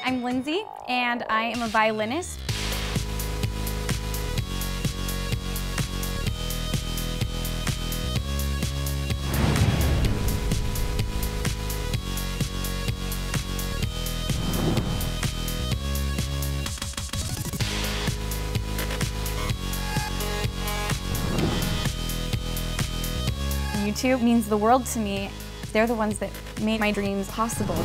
I'm Lindsey, and I am a violinist. YouTube means the world to me. They're the ones that made my dreams possible.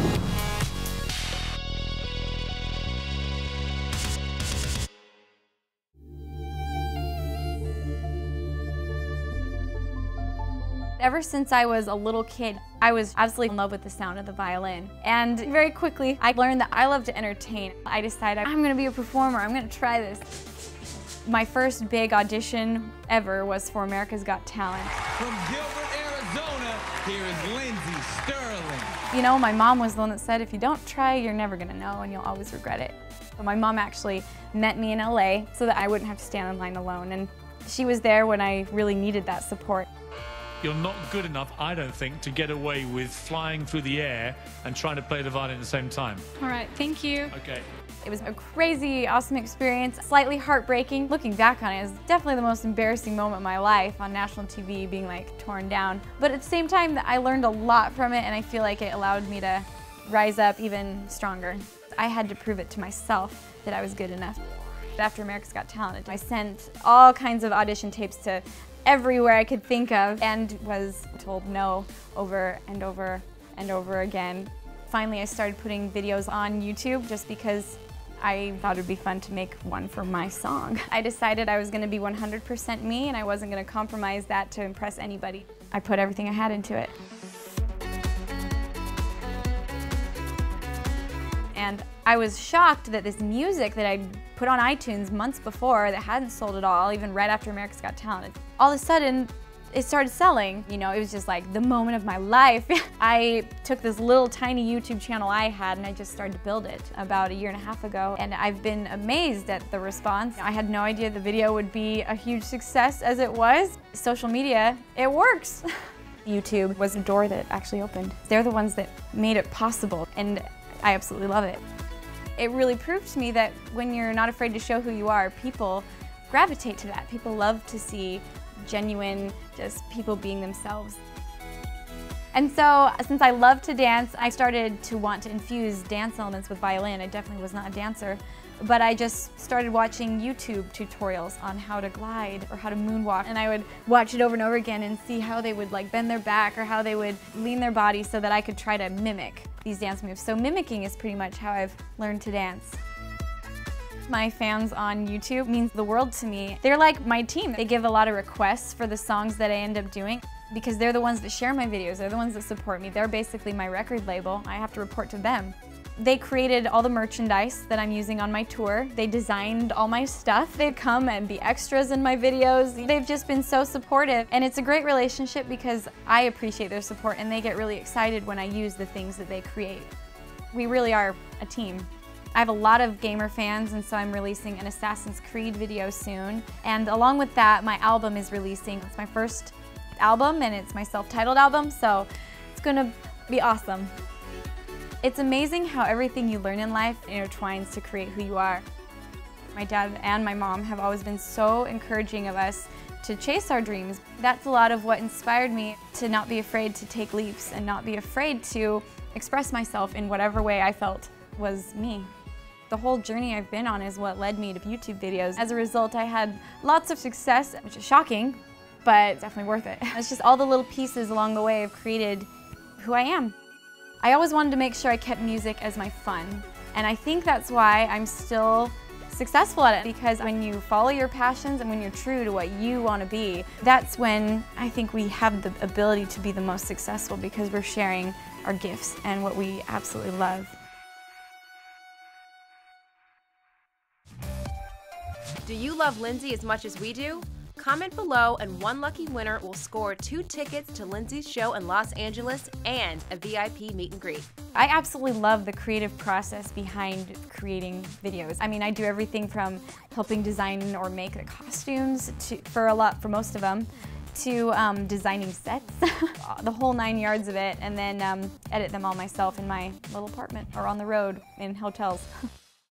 Ever since I was a little kid, I was absolutely in love with the sound of the violin. And very quickly, I learned that I love to entertain. I decided I'm gonna be a performer, I'm gonna try this. My first big audition ever was for America's Got Talent. From Gilbert, Arizona, here is Lindsey Stirling. You know, my mom was the one that said, if you don't try, you're never gonna know and you'll always regret it. So my mom actually met me in LA so that I wouldn't have to stand in line alone. And she was there when I really needed that support. You're not good enough, I don't think, to get away with flying through the air and trying to play the violin at the same time. All right, thank you. Okay. It was a crazy, awesome experience, slightly heartbreaking. Looking back on it, it was definitely the most embarrassing moment of my life on national TV, being like torn down. But at the same time, I learned a lot from it, and I feel like it allowed me to rise up even stronger. I had to prove it to myself that I was good enough. After America's Got Talent, I sent all kinds of audition tapes to everywhere I could think of and was told no over and over and over again. Finally, I started putting videos on YouTube just because I thought it would be fun to make one for my song. I decided I was going to be 100% me and I wasn't going to compromise that to impress anybody. I put everything I had into it. And I was shocked that this music that I'd put on iTunes months before that hadn't sold at all, even right after America's Got Talent, all of a sudden it started selling. You know, it was just like the moment of my life. I took this little tiny YouTube channel I had and I just started to build it about 1.5 years ago. And I've been amazed at the response. I had no idea the video would be a huge success as it was. Social media, it works. YouTube was a door that actually opened. They're the ones that made it possible, and I absolutely love it. It really proved to me that when you're not afraid to show who you are, people gravitate to that. People love to see genuine, just people being themselves. And so, since I love to dance, I started to want to infuse dance elements with violin. I definitely was not a dancer, but I just started watching YouTube tutorials on how to glide or how to moonwalk, and I would watch it over and over again and see how they would like bend their back or how they would lean their body so that I could try to mimic these dance moves. So mimicking is pretty much how I've learned to dance. My fans on YouTube means the world to me. They're like my team. They give a lot of requests for the songs that I end up doing because they're the ones that share my videos. They're the ones that support me. They're basically my record label. I have to report to them. They created all the merchandise that I'm using on my tour. They designed all my stuff. They've come and be extras in my videos. They've just been so supportive, and it's a great relationship because I appreciate their support and they get really excited when I use the things that they create. We really are a team. I have a lot of gamer fans, and so I'm releasing an Assassin's Creed video soon. And along with that, my album is releasing. It's my first album and it's my self-titled album, so it's gonna be awesome. It's amazing how everything you learn in life intertwines to create who you are. My dad and my mom have always been so encouraging of us to chase our dreams. That's a lot of what inspired me to not be afraid to take leaps and not be afraid to express myself in whatever way I felt was me. The whole journey I've been on is what led me to YouTube videos. As a result, I had lots of success, which is shocking, but it's definitely worth it. It's just all the little pieces along the way have created who I am. I always wanted to make sure I kept music as my fun, and I think that's why I'm still successful at it, because when you follow your passions and when you're true to what you want to be, that's when I think we have the ability to be the most successful, because we're sharing our gifts and what we absolutely love. Do you love Lindsey as much as we do? Comment below and one lucky winner will score 2 tickets to Lindsey's show in Los Angeles and a VIP meet and greet. I absolutely love the creative process behind creating videos. I mean, I do everything from helping design or make the costumes for most of them, to designing sets, the whole 9 yards of it, and then edit them all myself in my little apartment or on the road in hotels.